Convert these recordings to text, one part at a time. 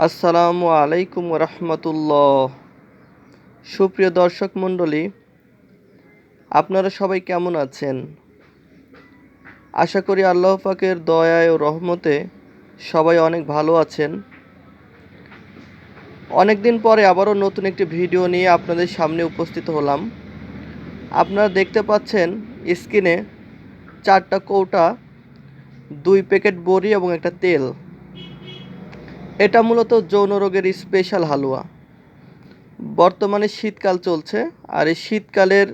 আসসালামু আলাইকুম রহমতুল্লাহ। সুপ্রিয় দর্শক মণ্ডলী, আপনারা সবাই কেমন আছেন? আশা করি আল্লাহ পাকের দয়ায় ও রহমতে সবাই অনেক ভালো আছেন। অনেক দিন পরে আবারও নতুন একটি ভিডিও নিয়ে আপনাদের সামনে উপস্থিত হলাম। আপনারা দেখতে পাচ্ছেন স্ক্রিনে 4টা কৌটা, 2 প্যাকেট বড়ি এবং একটা তেল। এটা মূলত যৌন রোগের স্পেশাল হালুয়া। বর্তমানে শীতকাল চলছে, আর এই শীতকালের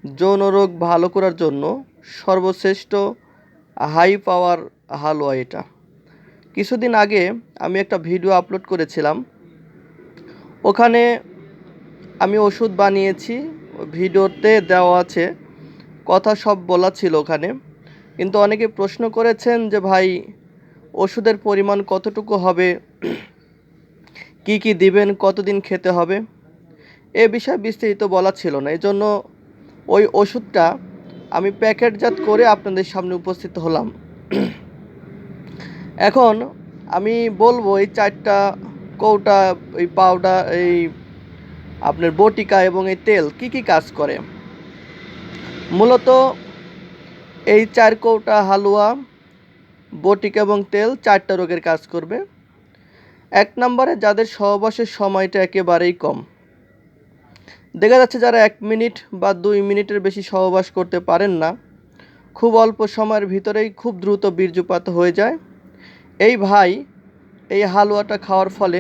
যৌন রোগ ভালো করার জন্য সর্বশ্রেষ্ঠ হাই পাওয়ার হালুয়া এটা। কিছুদিন আগে আমি একটা ভিডিও আপলোড করেছিলাম, ওখানে আমি ওষুধ বানিয়েছি। ভিডিওতে দেওয়া আছে, কথা সব বলা ছিল ওখানে। কিন্তু অনেকে প্রশ্ন করেছেন যে ভাই, ওষুধের পরিমাণ কতটুকু হবে, কি কি দিবেন, কতদিন খেতে হবে, এ বিষয়ে বিস্তারিত বলা ছিল না। এজন্য ওই ওষুধটা আমি প্যাকেটজাত করে আপনাদের সামনে উপস্থিত হলাম। এখন আমি বলবো এই 4টা কৌটা, এই পাউডার, এই আপনার বটিকা এবং এই তেল কি কি কাজ করে। মূলত এই 4 কৌটা হালুয়া, বটিকা এবং তেল 4টা রোগের কাজ করবে। 1 নম্বরে যাদের সহবাসের সময়টা একেবারেই কম, দেখা যাচ্ছে যারা 1 মিনিট বা 2 মিনিটের বেশি সহবাস করতে পারেন না, খুব অল্প সময়ের ভিতরেই খুব দ্রুত বীর্যপাত হয়ে যায়, এই ভাই এই হালুয়াটা খাওয়ার ফলে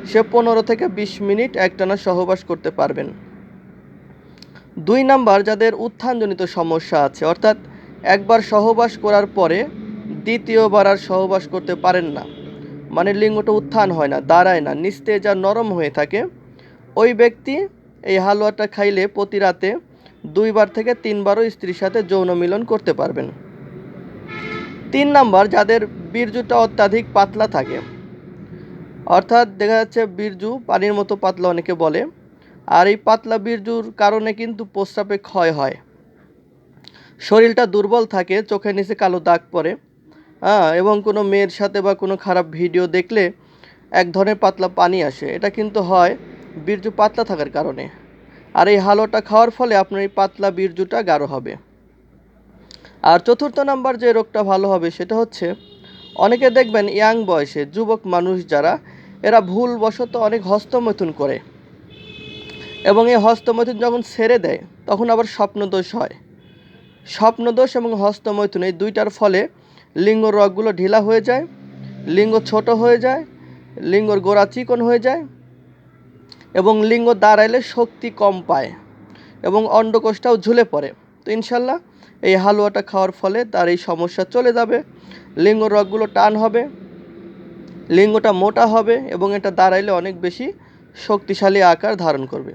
সে 15 থেকে 20 মিনিট একটানা সহবাস করতে পারবেন। 2 নাম্বার, যাদের উত্থানজনিত সমস্যা আছে, অর্থাৎ একবার সহবাস করার পরে দ্বিতীয়বার আর সহবাস করতে পারেন না, মানে লিঙ্গটা উত্থান হয় না, দাঁড়ায় না, নিস্তেজ আর নরম হয়ে থাকে, ওই ব্যক্তি এই হালুয়াটা খাইলে প্রতি রাতে 2 বার থেকে 3 বারও স্ত্রীর সাথে যৌন মিলন করতে পারবেন। 3 নাম্বার, যাদের বীর্যটা অত্যাধিক পাতলা থাকে, অর্থাৎ দেখা যাচ্ছে বীর্যু পানির মতো পাতলা অনেকে বলে, আর এই পাতলা বীর্যুর কারণে কিন্তু প্রস্রাবে ক্ষয় হয়, শরীরটা দুর্বল থাকে, চোখের নিচে কালো দাগ পড়ে, এবং কোনো মেয়ের সাথে বা কোনো খারাপ ভিডিও দেখলে এক ধরনের পাতলা পানি আসে, এটা কিন্তু হয় বীর্যু পাতলা থাকার কারণে। আর এই হালুয়াটা খাওয়ার ফলে আপনার এই পাতলা বীর্যুটা গাঢ় হবে। আর 4র্থ নাম্বার যে রোগটা ভালো হবে সেটা হচ্ছে, অনেকে দেখবেন ইয়াং বয়সে যুবক মানুষ যারা, এরা ভুলবশত অনেক হস্তমৈথুন করে, এবং এই হস্তমৈথুন যখন ছেড়ে দেয় তখন আবার স্বপ্নদোষ হয়। স্বপ্নদোষ এবং হস্তমৈথুন এই দুইটার ফলে লিঙ্গ রগগুলো ঢিলা হয়ে যায়, লিঙ্গ ছোট হয়ে যায়, লিঙ্গর গোড়া চিকন হয়ে যায়, এবং লিঙ্গ দাঁড়াইলে শক্তি কম পায়, এবং অন্ডকোষটাও ঝুলে পড়ে। তো ইনশাল্লাহ এই হালুয়াটা খাওয়ার ফলে তার এই সমস্যা চলে যাবে, লিঙ্গ রগগুলো টান হবে, লিঙ্গটা মোটা হবে, এবং এটা দাঁড়াইলে অনেক বেশি শক্তিশালী আকার ধারণ করবে।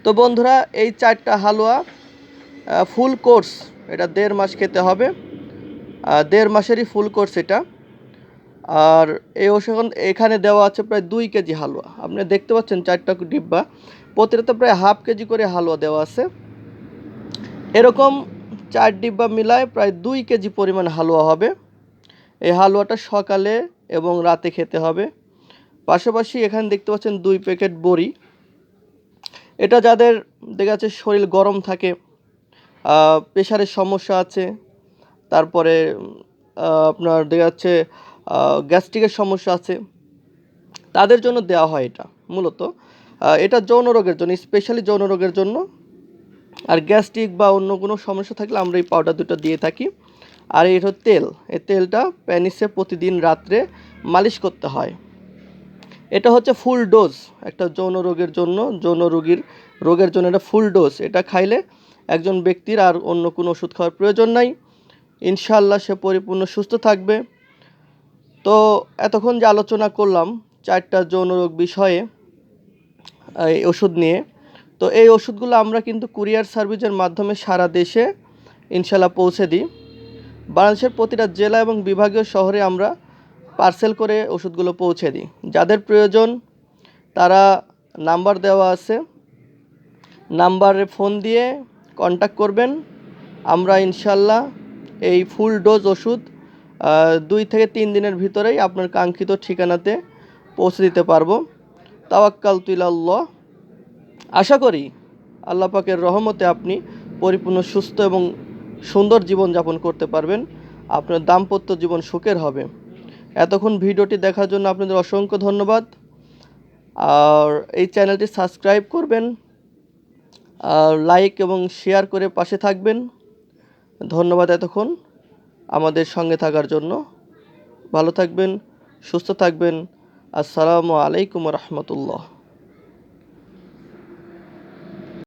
তো বন্ধুরা, এই 4টা হালুয়া ফুল কোর্স, এটা 1.5 মাস খেতে হবে, 1.5 মাসেরই ফুল কোর্স এটা। আর এই ওষুধ এখানে দেওয়া আছে প্রায় 2 কেজি হালুয়া। আপনি দেখতে পাচ্ছেন 4টা ডিব্বা, প্রতিটাতে প্রায় হাফ কেজি করে হালুয়া দেওয়া আছে। এরকম 4 ডিব্বা মিলায় প্রায় 2 কেজি পরিমাণ হালুয়া হবে। এই হালুয়াটা সকালে এবং রাতে খেতে হবে। পাশাপাশি এখানে দেখতে পাচ্ছেন 2 প্যাকেট বড়ি। এটা যাদের দেখা যাচ্ছে শরীর গরম থাকে, প্রেশারের সমস্যা আছে, তারপরে আপনার দেখা যাচ্ছে গ্যাস্ট্রিকের সমস্যা আছে, তাদের জন্য দেওয়া হয় এটা। মূলত এটা যৌন রোগের জন্য, স্পেশালি যৌন রোগের জন্য। আর গ্যাস্ট্রিক বা অন্য কোনো সমস্যা থাকলে আমরা এই পাউডার দুটো দিয়ে থাকি। আর এটা তেল, এই তেলটা প্যানিসে প্রতিদিন রাত্রে মালিশ করতে হয়। এটা হচ্ছে ফুল ডোজ একটা যৌন রোগের জন্য, যৌন রোগের জন্য এটা ফুল ডোজ। এটা খাইলে একজন ব্যক্তির আর অন্য কোনো ওষুধ খাওয়ার প্রয়োজন নাই, ইনশাআল্লাহ সে পরিপূর্ণ সুস্থ থাকবে। তো এতক্ষণ যে আলোচনা করলাম 4টা যৌন রোগ বিষয়ে এই ওষুধ নিয়ে, তো এই ওষুধগুলো আমরা কিন্তু কুরিয়ার সার্ভিসের মাধ্যমে সারা দেশে ইনশাআল্লাহ পৌঁছে দিই। বাংলাদেশের প্রতিটা জেলা এবং বিভাগীয় শহরে আমরা পার্সেল করে ওষুধগুলো পৌঁছে দিই। যাদের প্রয়োজন তারা নাম্বার দেওয়া আছে, নাম্বারে ফোন দিয়ে কন্ট্যাক্ট করবেন। আমরা ইনশাআল্লাহ এই ফুল ডোজ ওষুধ 2 থেকে 3 দিনের ভিতরেই আপনার কাঙ্ক্ষিত ঠিকানাতে পৌঁছে দিতে পারবো। তাওয়াক্কালতু ইলাল্লাহ। আশা করি আল্লাহ পাকের রহমতে আপনি পরিপূর্ণ সুস্থ এবং সুন্দর জীবনযাপন করতে পারবেন। আপনার দাম্পত্য জীবন সুখের হবে। এতক্ষণ ভিডিওটি দেখার জন্য আপনাদের অসংখ্য ধন্যবাদ। আর এই চ্যানেলটি সাবস্ক্রাইব করবেন, আর লাইক এবং শেয়ার করে পাশে থাকবেন। ধন্যবাদ এতক্ষণ আমাদের সঙ্গে থাকার জন্য। ভালো থাকবেন, সুস্থ থাকবেন। আসসালামু আলাইকুম রহমতুল্লাহ।